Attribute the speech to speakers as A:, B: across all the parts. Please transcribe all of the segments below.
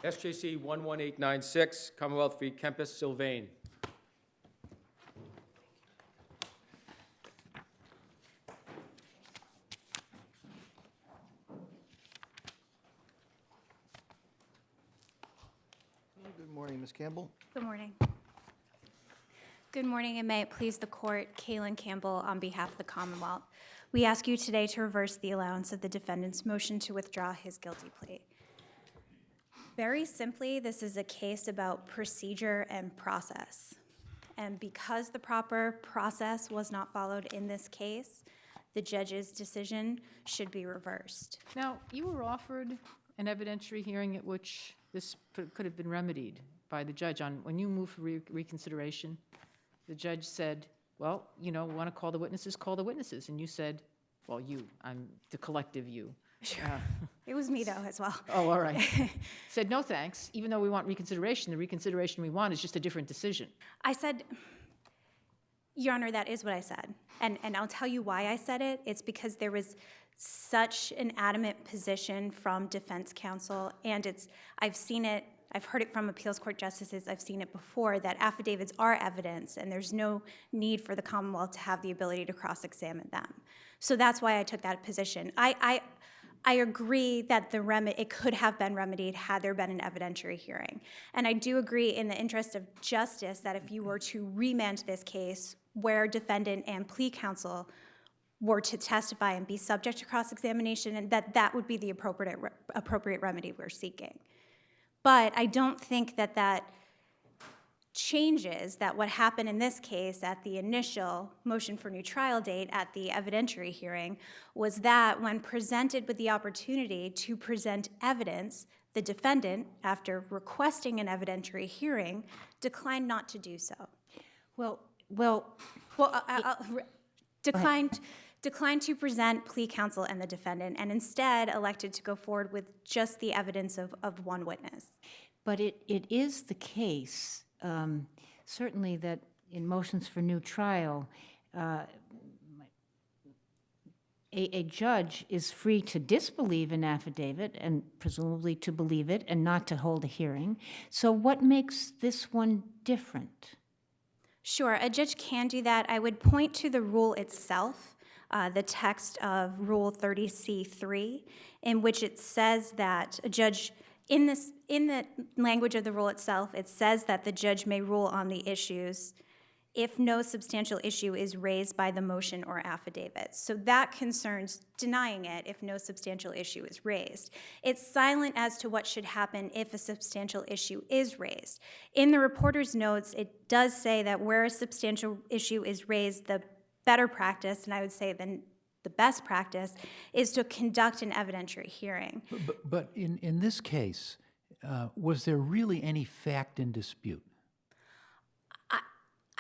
A: SJC-11896, Commonwealth v. Kempis, Sylvain.
B: Good morning, Ms. Campbell.
C: Good morning. Good morning, and may it please the court, Kaylin Campbell on behalf of the Commonwealth. We ask you today to reverse the allowance of the defendant's motion to withdraw his guilty plea. Very simply, this is a case about procedure and process. And because the proper process was not followed in this case, the judge's decision should be reversed.
D: Now, you were offered an evidentiary hearing at which this could have been remedied by the judge. When you moved for reconsideration, the judge said, well, want to call the witnesses, call the witnesses. And you said, well, I'm the collective you.
C: Sure. It was me, though, as well.
D: Oh, all right. Said, no thanks. Even though we want reconsideration, the reconsideration we want is just a different decision.
C: I said, Your Honor, that is what I said. And I'll tell you why I said it. It's because there was such an adamant position from defense counsel, and I've seen it, I've heard it from appeals court justices, I've seen it before, that affidavits are evidence, and there's no need for the Commonwealth to have the ability to cross-examine them. So that's why I took that position. I agree that it could have been remedied had there been an evidentiary hearing. And I do agree, in the interest of justice, that if you were to remand this case where defendant and plea counsel were to testify and be subject to cross-examination, and that would be the appropriate remedy we're seeking. But I don't think that changes that what happened in this case at the initial motion for new trial date at the evidentiary hearing was that when presented with the opportunity to present evidence, the defendant, after requesting an evidentiary hearing, declined not to do so. Declined to present plea counsel and the defendant, and instead elected to go forward with just the evidence of one witness.
E: But it is the case, certainly, that in motions for new trial, a judge is free to disbelieve an affidavit and presumably to believe it and not to hold a hearing. So what makes this one different?
C: Sure, a judge can do that. I would point to the rule itself, the text of Rule 30C3, in which it says that a judge, in the language of the rule itself, it says that the judge may rule on the issues if no substantial issue is raised by the motion or affidavit. So that concerns denying it if no substantial issue is raised. It's silent as to what should happen if a substantial issue is raised. In the reporter's notes, it does say that where a substantial issue is raised, the better practice, and I would say the best practice, is to conduct an evidentiary hearing.
F: But in this case, was there really any fact in dispute?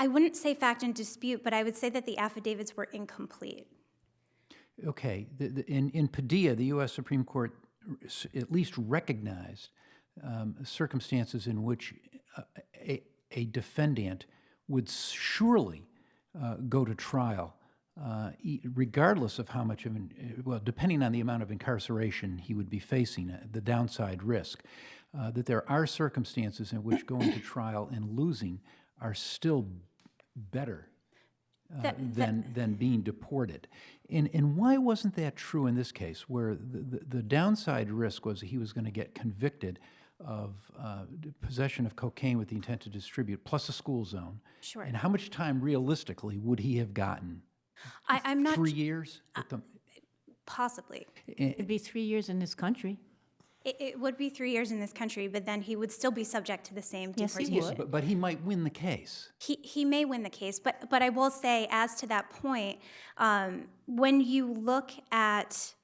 C: I wouldn't say fact in dispute, but I would say that the affidavits were incomplete.
F: Okay. In Padilla, the U.S. Supreme Court at least recognized circumstances in which a defendant would surely go to trial, regardless of how much of depending on the amount of incarceration he would be facing, the downside risk, that there are circumstances in which going to trial and losing are still better than being deported. And why wasn't that true in this case, where the downside risk was that he was going to get convicted of possession of cocaine with the intent to distribute, plus a school zone?
C: Sure.
F: And how much time realistically would he have gotten?
C: I'm not
F: 3 years?
C: possibly.
E: It'd be 3 years in this country.
C: It would be 3 years in this country, but then he would still be subject to the same
E: Yes, he
C: deportation.
E: would.
F: But he might win the case.
C: He may win the case, but I will say, as to that point, when you look at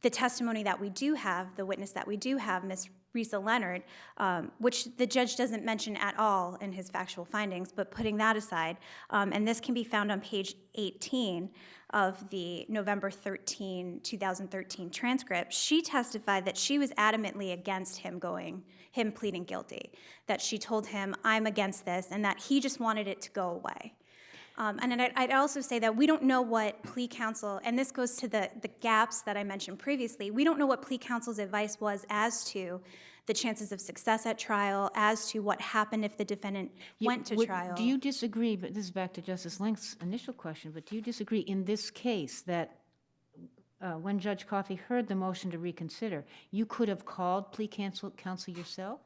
C: the testimony that we do have, the witness that we do have, Ms. Risa Leonard, which the judge doesn't mention at all in his factual findings, but putting that aside, and this can be found on page 18 of the November 13, 2013 transcript, she testified that she was adamantly against him pleading guilty, that she told him, I'm against this, and that he just wanted it to go away. And I'd also say that we don't know what plea counsel, and this goes to the gaps that I mentioned previously, we don't know what plea counsel's advice was as to the chances of success at trial, as to what happened if the defendant went to trial.
E: Do you disagree, but this is back to Justice Link's initial question, but do you disagree in this case that when Judge Coffey heard the motion to reconsider, you could have called plea counsel yourself,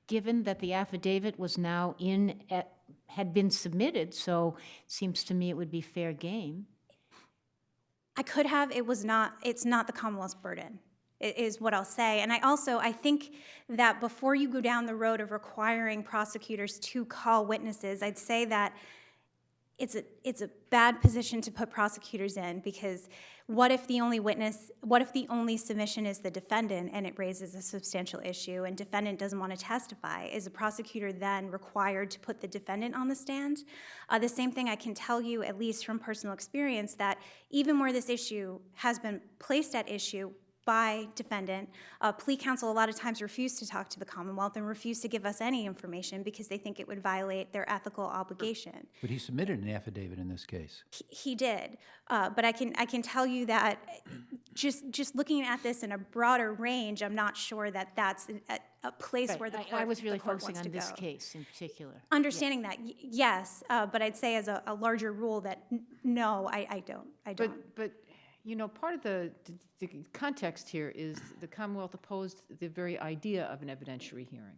E: given that the affidavit was now had been submitted, so it seems to me it would be fair game.
C: I could have. It's not the Commonwealth's burden, is what I'll say. And I think that before you go down the road of requiring prosecutors to call witnesses, I'd say that it's a bad position to put prosecutors in, because what if the only submission is the defendant and it raises a substantial issue and defendant doesn't want to testify? Is a prosecutor then required to put the defendant on the stand? The same thing I can tell you, at least from personal experience, that even where this issue has been placed at issue by defendant, plea counsel a lot of times refuse to talk to the Commonwealth and refuse to give us any information because they think it would violate their ethical obligation.
F: But he submitted an affidavit in this case.
C: He did, but I can tell you that just looking at this in a broader range, I'm not sure that that's a place
E: Right.
C: where the court
E: I was really
C: the court
E: focusing
C: wants
E: on
C: to
E: this
C: go.
E: case in particular.
C: Understanding that, yes, but I'd say as a larger rule that no, I don't.
D: But you know, part of the context here is the Commonwealth opposed the very idea of an evidentiary hearing,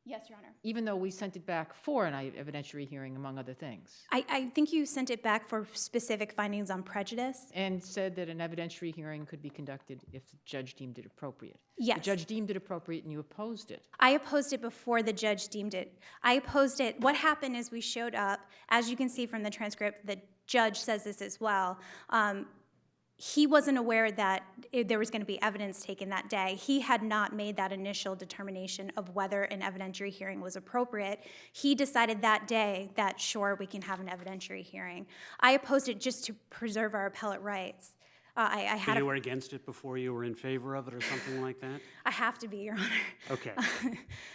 C: Yes, Your Honor.
D: even though we sent it back for an evidentiary hearing, among other things,
C: I think you sent it back for specific findings on prejudice.
D: and said that an evidentiary hearing could be conducted if the judge deemed it appropriate.
C: Yes.
D: The judge deemed it appropriate and you opposed it.
C: I opposed it before the judge deemed it. I opposed it. What happened is we showed up, as you can see from the transcript, the judge says this as well. He wasn't aware that there was going to be evidence taken that day. He had not made that initial determination of whether an evidentiary hearing was appropriate. He decided that day that, sure, we can have an evidentiary hearing. I opposed it just to preserve our appellate rights. I had
G: You were against it before you were in favor of it or something like that?
C: I have to be, Your Honor.
G: Okay.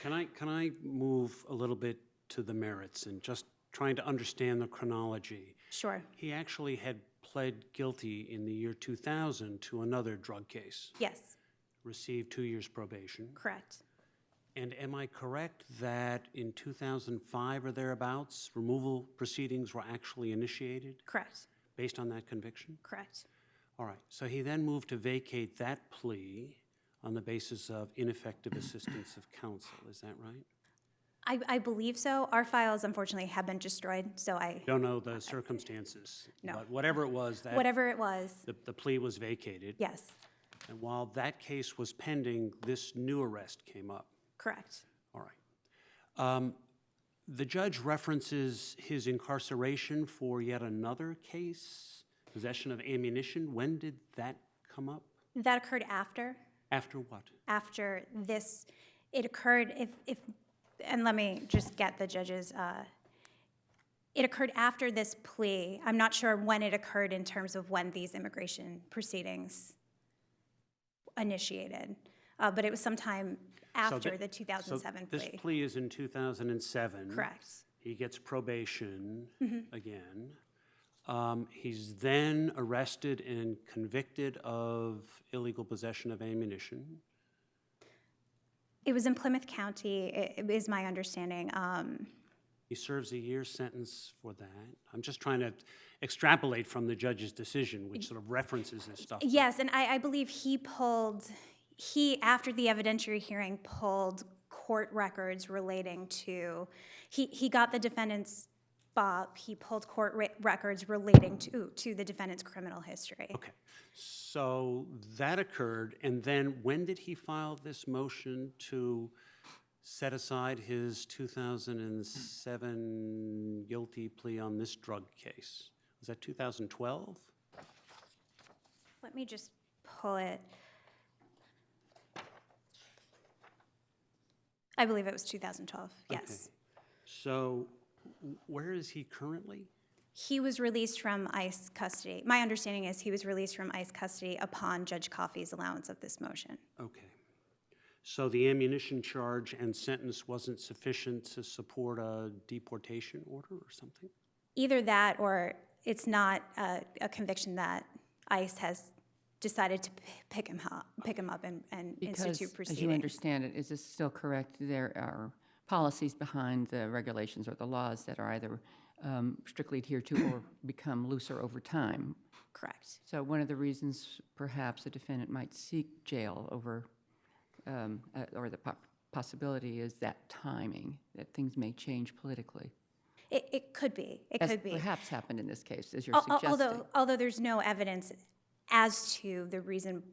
G: Can I move a little bit to the merits and just trying to understand the chronology?
C: Sure.
G: He actually had pled guilty in the year 2000 to another drug case,
C: Yes,
G: received 2 years probation.
C: correct.
G: And am I correct that in 2005 or thereabouts, removal proceedings were actually initiated
C: Correct.
G: based on that conviction?
C: Correct.
G: All right, so he then moved to vacate that plea on the basis of ineffective assistance of counsel, is that right?
C: I believe so. Our files, unfortunately, have been destroyed, so I,
G: Don't know the circumstances.
C: No.
G: But whatever it was, that
C: whatever it was,
G: the plea was vacated.
C: yes,
G: And while that case was pending, this new arrest came up.
C: correct.
G: All right. The judge references his incarceration for yet another case, possession of ammunition. When did that come up?
C: That occurred after this. It occurred, and let me just get the judge's, it occurred after this plea. I'm not sure when it occurred in terms of when these immigration proceedings initiated, but it was sometime after the 2007 plea.
G: This plea is in 2007.
C: Correct.
G: He gets probation again. He's then arrested and convicted of illegal possession of ammunition.
C: It was in Plymouth County, it is my understanding.
G: He serves a year sentence for that. I'm just trying to extrapolate from the judge's decision, which sort of references this stuff.
C: Yes, and I believe he, after the evidentiary hearing, pulled court records relating to, he got the defendant's BOP, he pulled court records relating to the defendant's criminal history.
G: Okay, so that occurred, and then when did he file this motion to set aside his 2007 guilty plea on this drug case? Was that 2012?
C: Let me just pull it. I believe it was 2012, yes.
G: Okay. So where is he currently?
C: He was released from ICE custody. My understanding is he was released from ICE custody upon Judge Coffey's allowance of this motion.
G: Okay. So the ammunition charge and sentence wasn't sufficient to support a deportation order or something?
C: Either that or it's not a conviction that ICE has decided to pick him up and
H: Because,
C: institute proceedings.
H: as you understand it, is this still correct? There are policies behind the regulations or the laws that are either strictly adhered to or become looser over time.
C: Correct.
H: So one of the reasons perhaps a defendant might seek jail over, or the possibility is that timing, that things may change politically.
C: It could be. It
H: As
C: could be.
H: perhaps happened in this case, as you're suggesting.
C: Although there's no evidence as to the reason.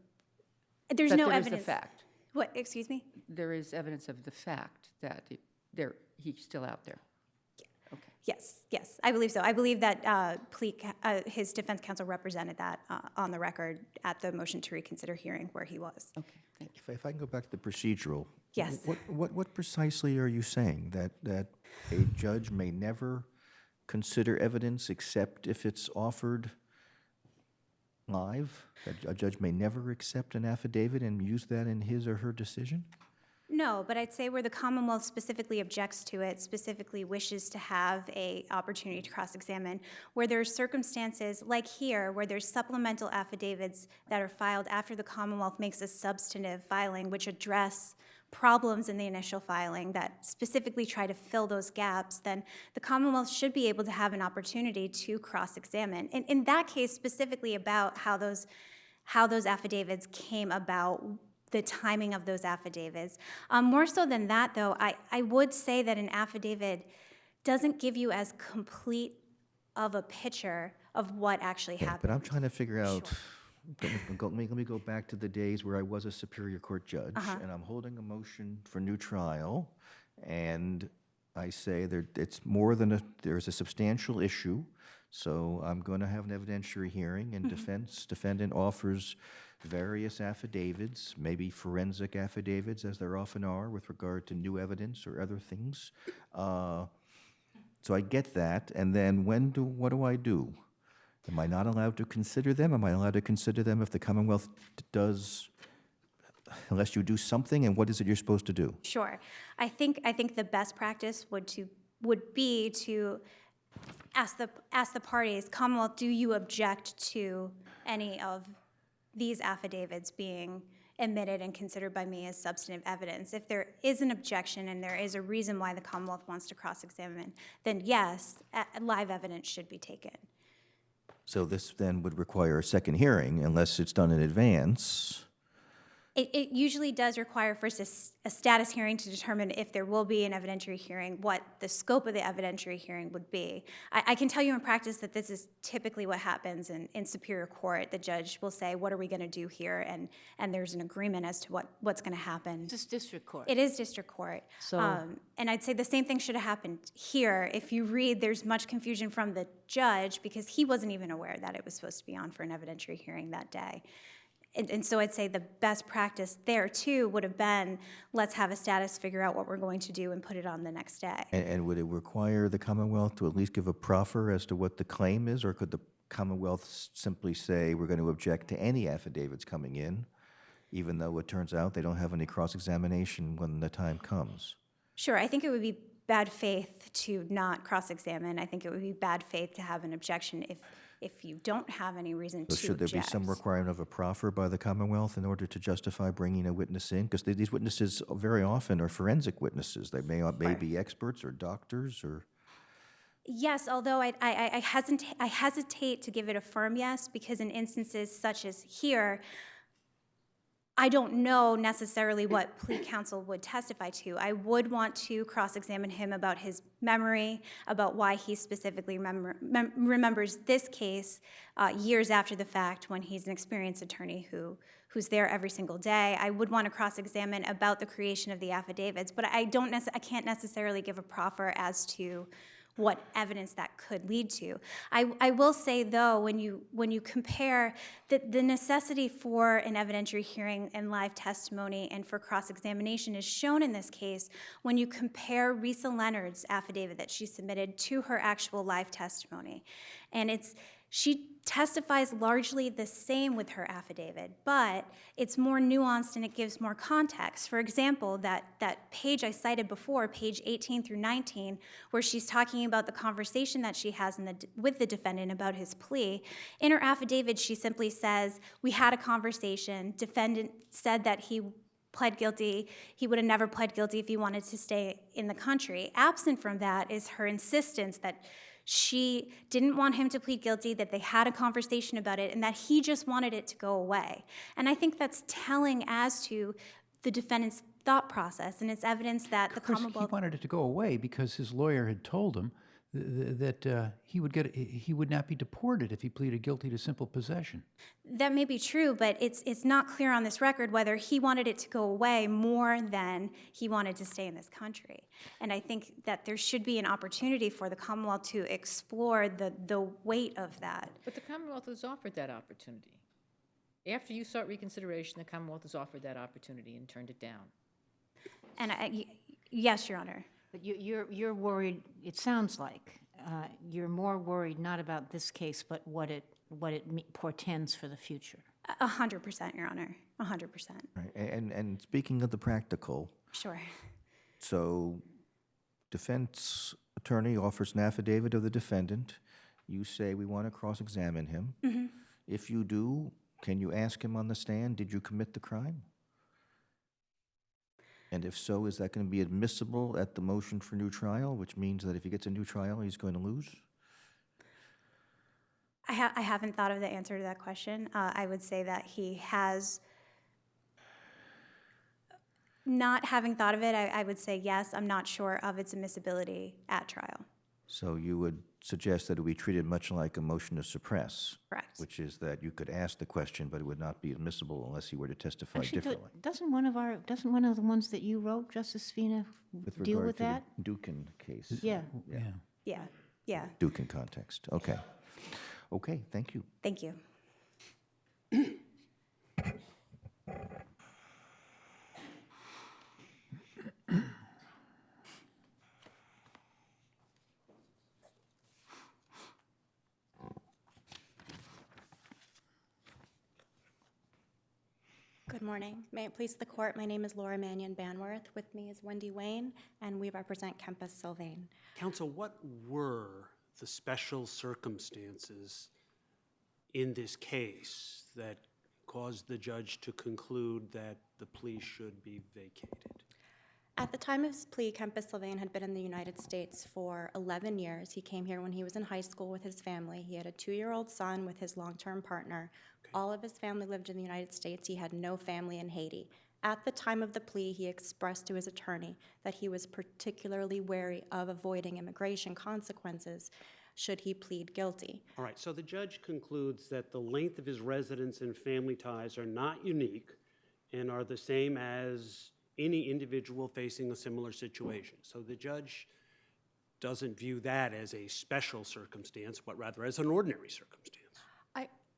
C: There's
H: But
C: no
H: there is
C: evidence.
H: the fact.
C: What? Excuse me.
H: There is evidence of the fact that he's still out there. Okay.
C: Yes, I believe so. I believe that his defense counsel represented that on the record at the motion to reconsider hearing where he was.
H: Okay, thank you.
B: If I can go back to the procedural.
C: Yes.
B: What precisely are you saying? That a judge may never consider evidence except if it's offered live? That a judge may never accept an affidavit and use that in his or her decision?
C: No, but I'd say where the Commonwealth specifically objects to it, specifically wishes to have a opportunity to cross-examine, where there are circumstances like here, where there's supplemental affidavits that are filed after the Commonwealth makes a substantive filing, which address problems in the initial filing that specifically try to fill those gaps, then the Commonwealth should be able to have an opportunity to cross-examine. And in that case, specifically about how those affidavits came about, the timing of those affidavits. More so than that, though, I would say that an affidavit doesn't give you as complete of a picture of what actually happened.
B: But I'm trying to figure out, let me go back to the days where I was a Superior Court judge, and I'm holding a motion for new trial, and I say it's more than there's a substantial issue, so I'm going to have an evidentiary hearing, and defendant offers various affidavits, maybe forensic affidavits, as there often are, with regard to new evidence or other things. So I get that, and then what do I do? Am I not allowed to consider them? Am I allowed to consider them if the Commonwealth does, unless you do something, and what is it you're supposed to do?
C: Sure. I think the best practice would be to ask the parties, Commonwealth, do you object to any of these affidavits being admitted and considered by me as substantive evidence? If there is an objection and there is a reason why the Commonwealth wants to cross-examine, then yes, live evidence should be taken.
B: So this then would require a second hearing unless it's done in advance.
C: It usually does require first a status hearing to determine if there will be an evidentiary hearing, what the scope of the evidentiary hearing would be. I can tell you in practice that this is typically what happens in Superior Court. The judge will say, what are we going to do here? And there's an agreement as to what's going to happen.
E: This is district court.
C: It is district court.
E: So-
C: and I'd say the same thing should have happened here. If you read, there's much confusion from the judge because he wasn't even aware that it was supposed to be on for an evidentiary hearing that day. And so I'd say the best practice there, too, would have been, let's have a status, figure out what we're going to do, and put it on the next day.
B: And would it require the Commonwealth to at least give a proffer as to what the claim is, or could the Commonwealth simply say, we're going to object to any affidavits coming in, even though it turns out they don't have any cross-examination when the time comes?
C: Sure, I think it would be bad faith to not cross-examine. I think it would be bad faith to have an objection if you don't have any reason
B: So
C: to
B: should there be
C: object.
B: some requirement of a proffer by the Commonwealth in order to justify bringing a witness in? Because these witnesses very often are forensic witnesses. They may be experts or doctors or...
C: Yes, although I hesitate to give it a firm yes, because in instances such as here, I don't know necessarily what plea counsel would testify to. I would want to cross-examine him about his memory, about why he specifically remembers this case years after the fact when he's an experienced attorney who's there every single day. I would want to cross-examine about the creation of the affidavits, but I can't necessarily give a proffer as to what evidence that could lead to. I will say, though, when you compare the necessity for an evidentiary hearing and live testimony and for cross-examination is shown in this case when you compare Risa Leonard's affidavit that she submitted to her actual live testimony. And it's She testifies largely the same with her affidavit, but it's more nuanced and it gives more context. For example, that page I cited before, page 18 through 19, where she's talking about the conversation that she has with the defendant about his plea, in her affidavit she simply says, we had a conversation, defendant said that he pled guilty, he would have never pled guilty if he wanted to stay in the country. Absent from that is her insistence that she didn't want him to plead guilty, that they had a conversation about it, and that he just wanted it to go away. And I think that's telling as to the defendant's thought process, and it's evidence that the
F: Of course,
C: Commonwealth...
F: he wanted it to go away because his lawyer had told him that he would not be deported if he pleaded guilty to simple possession.
C: That may be true, but it's not clear on this record whether he wanted it to go away more than he wanted to stay in this country. And I think that there should be an opportunity for the Commonwealth to explore the weight of that.
D: But the Commonwealth has offered that opportunity. After you sought reconsideration, the Commonwealth has offered that opportunity and turned it down.
C: And yes, Your Honor.
E: But you're worried, it sounds like, you're more worried not about this case, but what it portends for the future.
C: 100%, Your Honor, 100%.
B: Right. And speaking of the practical,
C: Sure.
B: so defense attorney offers an affidavit of the defendant. You say we want to cross-examine him.
C: Mm-hmm.
B: If you do, can you ask him on the stand, did you commit the crime? And if so, is that going to be admissible at the motion for new trial, which means that if he gets a new trial, he's going to lose?
C: I haven't thought of the answer to that question. I would say that he has, not having thought of it, I would say yes. I'm not sure of its admissibility at trial.
B: So you would suggest that it would be treated much like a motion to suppress?
C: Correct.
B: Which is that you could ask the question, but it would not be admissible unless he were to testify
E: Actually,
B: differently.
E: doesn't one of the ones that you wrote, Justice Spina, deal with that?
B: With regard to the Dukin case?
E: Yeah.
F: Yeah.
C: Yeah.
B: Dukin context, okay. Okay, thank you.
C: Thank you.
I: Good morning. May it please the court, my name is Laura Mannion Banworth. With me is Wendy Wayne, and we represent Campus Sylvain.
G: Counsel, what were the special circumstances in this case that caused the judge to conclude that the plea should be vacated?
I: At the time of his plea, Campus Sylvain had been in the United States for 11 years. He came here when he was in high school with his family. He had a 2-year-old son with his long-term partner. Okay. All of his family lived in the United States. He had no family in Haiti. At the time of the plea, he expressed to his attorney that he was particularly wary of avoiding immigration consequences should he plead guilty.
G: All right, so the judge concludes that the length of his residence and family ties are not unique and are the same as any individual facing a similar situation. So the judge doesn't view that as a special circumstance, but rather as an ordinary circumstance.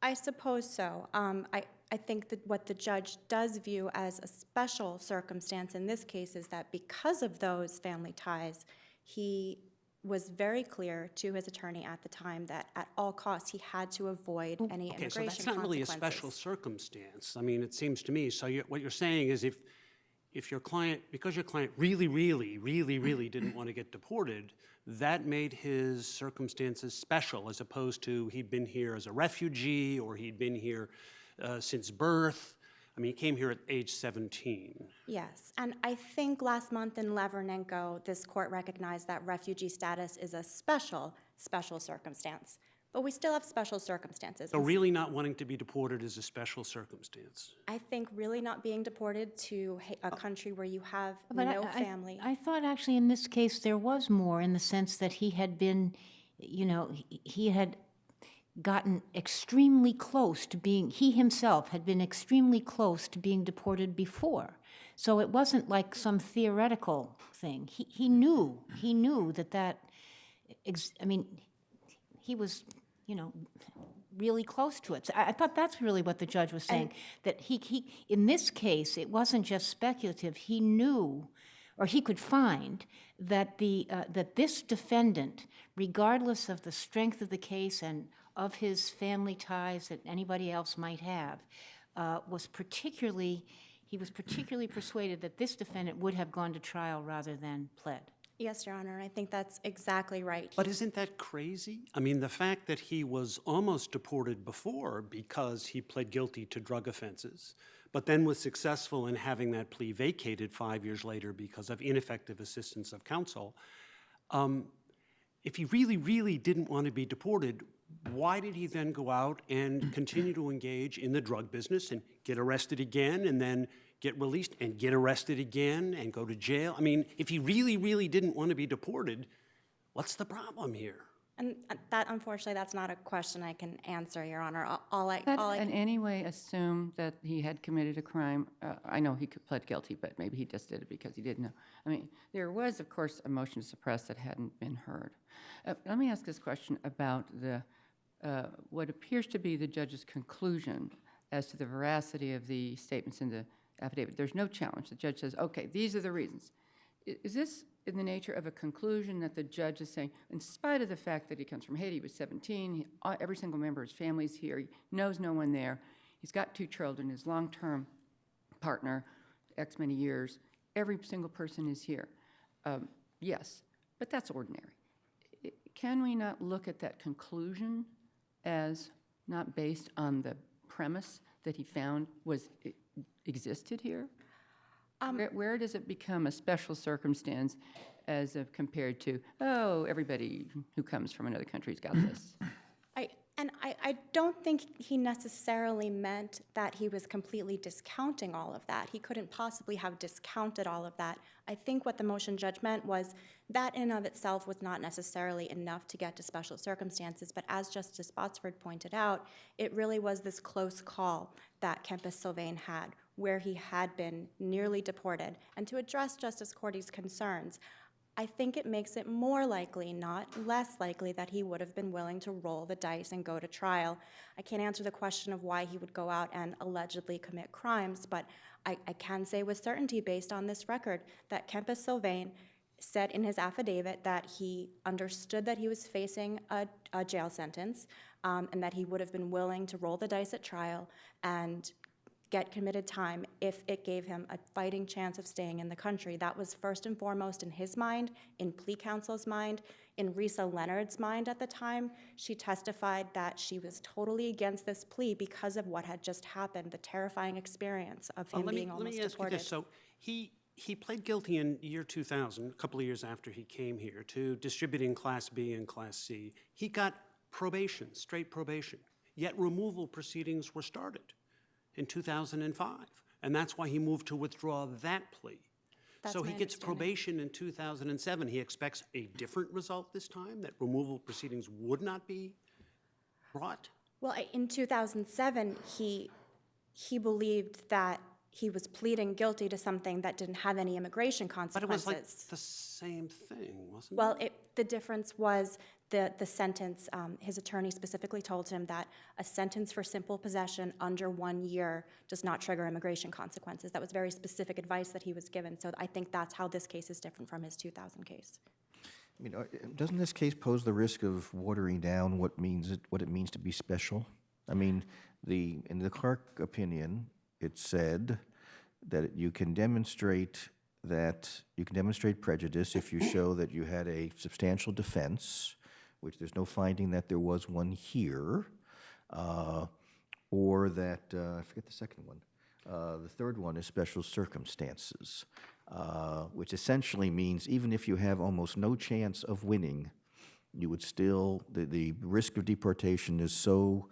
I: I suppose so. I think that what the judge does view as a special circumstance in this case is that because of those family ties, he was very clear to his attorney at the time that at all costs he had to avoid any immigration consequences.
G: Okay, so that's not really a special circumstance. I mean, it seems to me, so what you're saying is if your client, because your client really didn't want to get deported, that made his circumstances special as opposed to he'd been here as a refugee or he'd been here since birth. I mean, he came here at age 17.
I: Yes, and I think last month in Lavernenko, this court recognized that refugee status is a special circumstance. But we still have special circumstances.
G: So really not wanting to be deported is a special circumstance?
I: I think really not being deported to a country where you have
E: But
I: no family.
E: I thought actually in this case there was more in the sense that he had been, he had gotten extremely close to being, he himself had been extremely close to being deported before. So it wasn't like some theoretical thing. He knew that, I mean, he was, really close to it. So I thought that's really what the judge was saying, that he in this case, it wasn't just speculative. He knew or he could find that that this defendant, regardless of the strength of the case and of his family ties that anybody else might have, was particularly persuaded that this defendant would have gone to trial rather than pled.
I: Yes, Your Honor, I think that's exactly right.
G: But isn't that crazy? I mean, the fact that he was almost deported before because he pled guilty to drug offenses, but then was successful in having that plea vacated 5 years later because of ineffective assistance of counsel. If he really, really didn't want to be deported, why did he then go out and continue to engage in the drug business and get arrested again and then get released and get arrested again and go to jail? I mean, if he really, really didn't want to be deported, what's the problem here?
I: And that, unfortunately, that's not a question I can answer, Your Honor.
H: That in any way assume that he had committed a crime? I know he could pled guilty, but maybe he just did it because he didn't know. I mean, there was, of course, a motion to suppress that hadn't been heard. Let me ask this question about what appears to be the judge's conclusion as to the veracity of the statements in the affidavit. There's no challenge. The judge says, okay, these are the reasons. Is this in the nature of a conclusion that the judge is saying, in spite of the fact that he comes from Haiti, he was 17, every single member of his family is here, he knows no one there, he's got 2 children, his long-term partner, X many years, every single person is here. Yes, but that's ordinary. Can we not look at that conclusion as not based on the premise that he found existed here? Where does it become a special circumstance as compared to, oh, everybody who comes from another country's got this?
I: I don't think he necessarily meant that he was completely discounting all of that. He couldn't possibly have discounted all of that. I think what the motion judge meant was that in and of itself was not necessarily enough to get to special circumstances, but as Justice Botsford pointed out, it really was this close call that Kempis Sylvain had, where he had been nearly deported. And to address Justice Cordy's concerns, I think it makes it more likely, not less likely, that he would have been willing to roll the dice and go to trial. I can't answer the question of why he would go out and allegedly commit crimes, but I can say with certainty, based on this record, that Kempis Sylvain said in his affidavit that he understood that he was facing a jail sentence, and that he would have been willing to roll the dice at trial and get committed time if it gave him a fighting chance of staying in the country. That was first and foremost in his mind, in plea counsel's mind, in Risa Leonard's mind at the time. She testified that she was totally against this plea because of what had just happened, the terrifying experience of him being almost
G: Let me ask
I: deported.
G: you this. So he pled guilty in year 2000, a couple of years after he came here, to distributing Class B and Class C. He got probation, straight probation, yet removal proceedings were started in 2005, and that's why he moved to withdraw that plea.
I: That's
G: so he
I: my
G: gets
I: understanding.
G: probation in 2007. He expects a different result this time, that removal proceedings would not be brought?
I: Well, in 2007, he believed that he was pleading guilty to something that didn't have any immigration
G: But it
I: consequences.
G: was like the same thing, wasn't
I: Well,
G: it?
I: the difference was the sentence. His attorney specifically told him that a sentence for simple possession under 1 year does not trigger immigration consequences. That was very specific advice that he was given. So I think that's how this case is different from his 2000 case.
B: I mean, doesn't this case pose the risk of watering down what it means to be special? I mean, in the Clark opinion, it said that you can demonstrate prejudice if you show that you had a substantial defense, which there's no finding that there was one here, or that, I forget the second one. The third one is special circumstances, which essentially means even if you have almost no chance of winning, you would still, the risk of deportation is so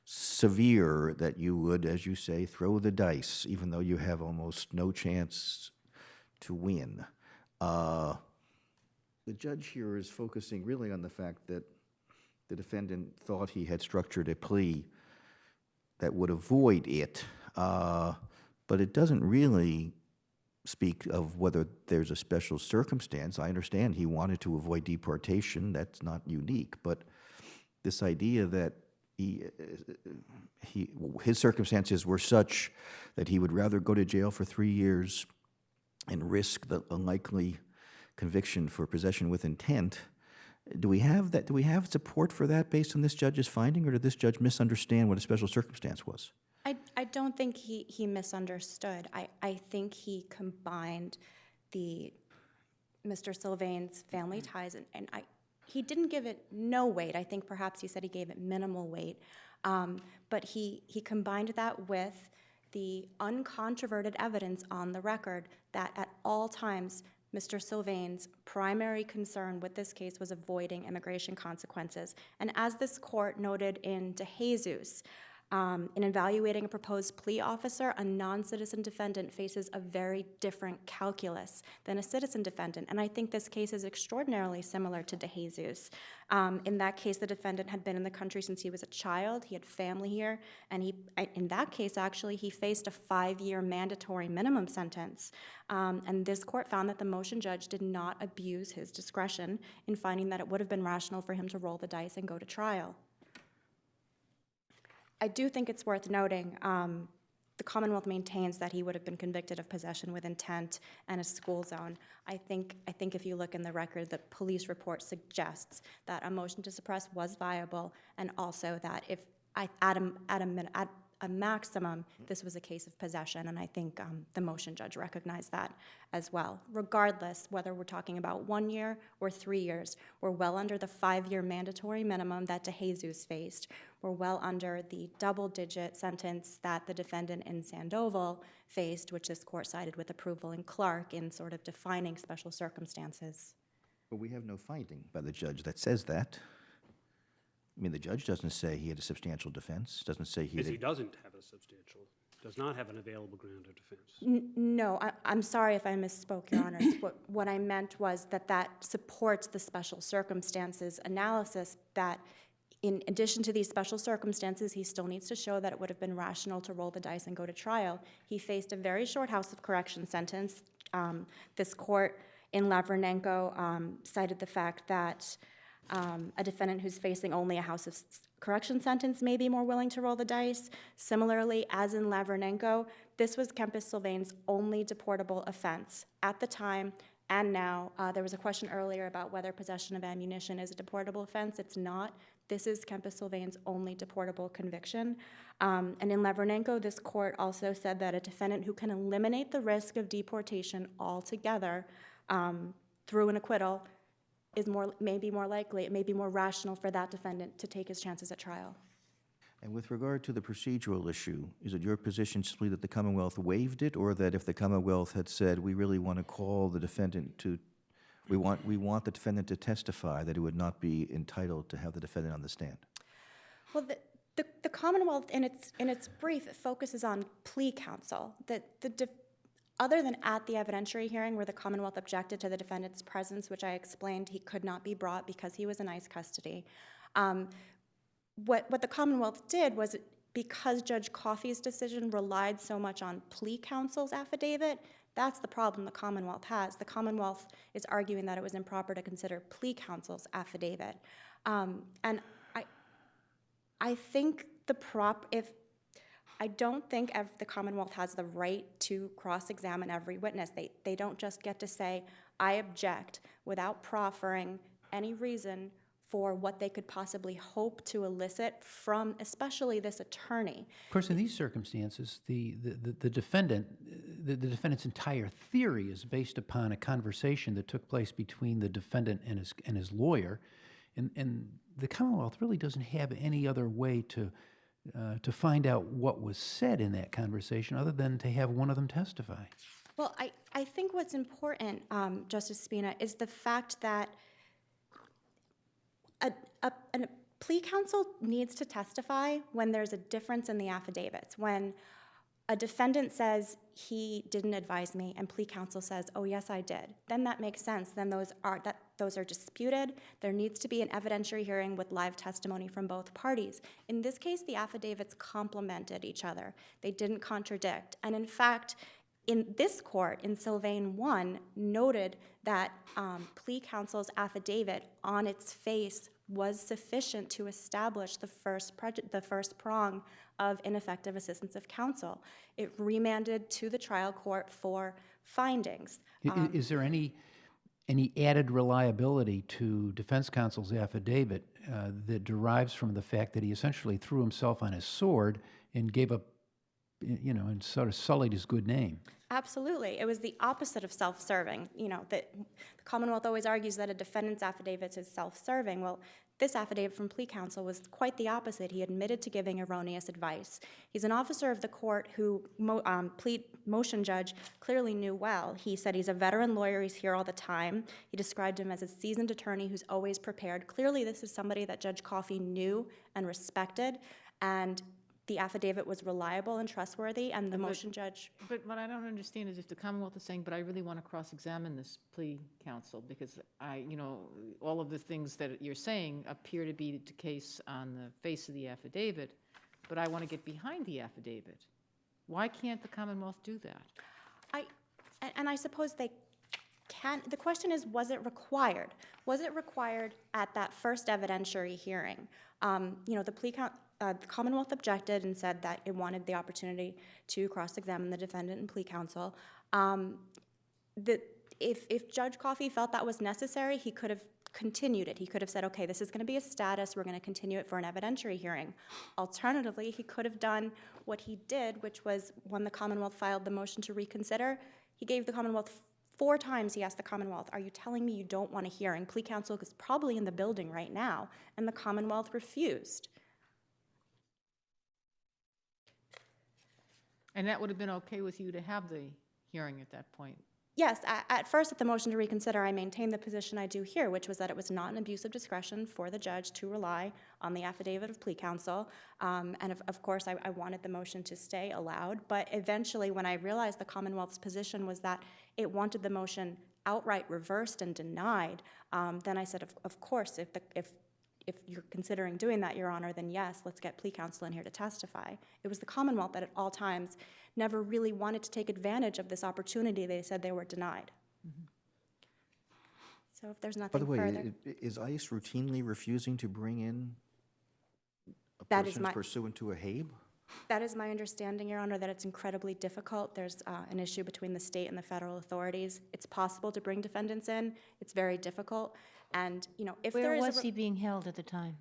B: severe that you would, as you say, throw the dice, even though you have almost no chance to win. The judge here is focusing really on the fact that the defendant thought he had structured a plea that would avoid it, but it doesn't really speak of whether there's a special circumstance. I understand he wanted to avoid deportation. That's not unique, but this idea that his circumstances were such that he would rather go to jail for 3 years and risk the unlikely conviction for possession with intent. Do we have that? Do we have support for that based on this judge's finding, or did this judge misunderstand what a special circumstance was?
I: I don't think he misunderstood. I think he combined Mr. Sylvain's family ties, and he didn't give it no weight. I think perhaps he said he gave it minimal weight, but he combined that with the uncontroverted evidence on the record that at all times Mr. Sylvain's primary concern with this case was avoiding immigration consequences. And as this court noted in De Jesus, in evaluating a proposed plea officer, a non-citizen defendant faces a very different calculus than a citizen defendant. And I think this case is extraordinarily similar to De Jesus. In that case, the defendant had been in the country since he was a child. He had family here. And in that case, actually, he faced a 5-year mandatory minimum sentence. And this court found that the motion judge did not abuse his discretion in finding that it would have been rational for him to roll the dice and go to trial. I do think it's worth noting the Commonwealth maintains that he would have been convicted of possession with intent and a school zone. I think if you look in the record, the police report suggests that a motion to suppress was viable, and also that if at a maximum, this was a case of possession, and I think the motion judge recognized that as well. Regardless, whether we're talking about 1 year or 3 years, we're well under the 5-year mandatory minimum that De Jesus faced. We're well under the double-digit sentence that the defendant in Sandoval faced, which this court cited with approval in Clark in sort of defining special circumstances.
B: But we have no finding by the judge that says that. I mean, the judge doesn't say he had a substantial defense, doesn't say he
G: Because
B: had...
G: he doesn't have a substantial, does not have an available ground of defense.
I: No, I'm sorry if I misspoke, Your Honors. What I meant was that supports the special circumstances analysis, that in addition to these special circumstances, he still needs to show that it would have been rational to roll the dice and go to trial. He faced a very short House of Correction sentence. This court in Lavrenenko cited the fact that a defendant who's facing only a House of Correction sentence may be more willing to roll the dice. Similarly, as in Lavrenenko, this was Kempis Sylvain's only deportable offense at the time and now. There was a question earlier about whether possession of ammunition is a deportable offense. It's not. This is Kempis Sylvain's only deportable conviction. And in Lavrenenko, this court also said that a defendant who can eliminate the risk of deportation altogether through an acquittal may be more likely, it may be more rational for that defendant to take his chances at trial.
B: And with regard to the procedural issue, is it your position simply that the Commonwealth waived it, or that if the Commonwealth had said, we really want to call the defendant to, we want the defendant to testify, that it would not be entitled to have the defendant on the stand?
I: Well, the Commonwealth, in its brief, it focuses on plea counsel. Other than at the evidentiary hearing where the Commonwealth objected to the defendant's presence, which I explained he could not be brought because he was in ICE custody, what the Commonwealth did was, because Judge Coffey's decision relied so much on plea counsel's affidavit, that's the problem the Commonwealth has. The Commonwealth is arguing that it was improper to consider plea counsel's affidavit. And I think I don't think the Commonwealth has the right to cross-examine every witness. They don't just get to say, I object, without proffering any reason for what they could possibly hope to elicit from, especially this attorney.
F: Of course, in these circumstances, the defendant's entire theory is based upon a conversation that took place between the defendant and his lawyer, and the Commonwealth really doesn't have any other way to find out what was said in that conversation other than to have one of them testify.
I: Well, I think what's important, Justice Spina, is the fact that a plea counsel needs to testify when there's a difference in the affidavits. When a defendant says, he didn't advise me, and plea counsel says, oh, yes, I did, then that makes sense. Then those are disputed. There needs to be an evidentiary hearing with live testimony from both parties. In this case, the affidavits complemented each other. They didn't contradict. And in fact, in this court, in Sylvain 1, noted that plea counsel's affidavit on its face was sufficient to establish the first prong of ineffective assistance of counsel. It remanded to the trial court for findings.
F: Is there any added reliability to defense counsel's affidavit that derives from the fact that he essentially threw himself on his sword and gave up, and sort of sullied his good name?
I: Absolutely. It was the opposite of self-serving. The Commonwealth always argues that a defendant's affidavit is self-serving. Well, this affidavit from plea counsel was quite the opposite. He admitted to giving erroneous advice. He's an officer of the court who plea motion judge clearly knew well. He said he's a veteran lawyer, he's here all the time. He described him as a seasoned attorney who's always prepared. Clearly, this is somebody that Judge Coffey knew and respected, and the affidavit was reliable and trustworthy, and the motion judge...
D: But what I don't understand is if the Commonwealth is saying, but I really want to cross-examine this plea counsel because all of the things that you're saying appear to be the case on the face of the affidavit, but I want to get behind the affidavit. Why can't the Commonwealth do that?
I: I suppose they can. The question is, was it required? Was it required at that first evidentiary hearing? The Commonwealth objected and said that it wanted the opportunity to cross-examine the defendant in plea counsel. If Judge Coffey felt that was necessary, he could have continued it. He could have said, okay, this is going to be a status, we're going to continue it for an evidentiary hearing. Alternatively, he could have done what he did, which was when the Commonwealth filed the motion to reconsider, he gave the Commonwealth 4 times. He asked the Commonwealth, are you telling me you don't want a hearing? Plea counsel is probably in the building right now, and the Commonwealth refused.
D: And that would have been okay with you to have the hearing at that point?
I: Yes, at first at the motion to reconsider, I maintained the position I do here, which was that it was not an abuse of discretion for the judge to rely on the affidavit of plea counsel. And of course, I wanted the motion to stay allowed. But eventually, when I realized the Commonwealth's position was that it wanted the motion outright reversed and denied, then I said, of course, if you're considering doing that, Your Honor, then yes, let's get plea counsel in here to testify. It was the Commonwealth that at all times never really wanted to take advantage of this opportunity. They said they were denied. Mm-hmm. So if there's nothing further.
B: By the way, is ICE routinely refusing to bring in a
I: That is
B: person pursuant to a HABE?
I: That is my understanding, Your Honor, that it's incredibly difficult. There's an issue between the state and the federal authorities. It's possible to bring defendants in. It's very difficult. And, if there is
E: Where was he being held at the time?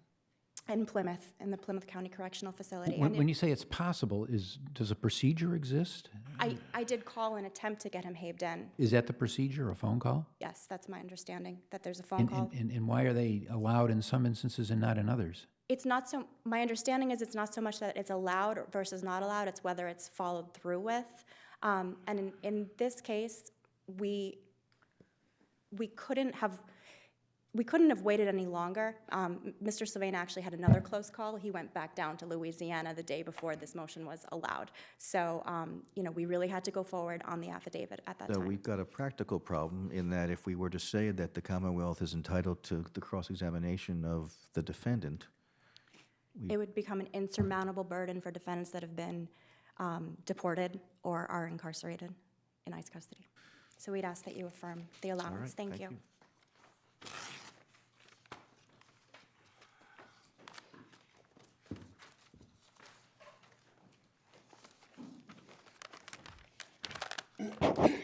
I: In Plymouth, in the Plymouth County Correctional Facility.
F: When you say it's possible, does a procedure exist?
I: I did call an attempt to get him habed in.
F: Is that the procedure, a phone call?
I: Yes, that's my understanding, that there's a phone call.
F: And why are they allowed in some instances and not in others?
I: It's not so, my understanding is it's not so much that it's allowed versus not allowed, it's whether it's followed through with. And in this case, we couldn't have waited any longer. Mr. Sylvain actually had another close call. He went back down to Louisiana the day before this motion was allowed. So, we really had to go forward on the affidavit at that
B: So
I: time.
B: we've got a practical problem in that if we were to say that the Commonwealth is entitled to the cross-examination of the defendant,
I: It would become an insurmountable burden for defendants that have been deported or are incarcerated in ICE custody. So we'd ask that you affirm the allowance.
B: right,
I: Thank
B: thank
I: you.
B: you.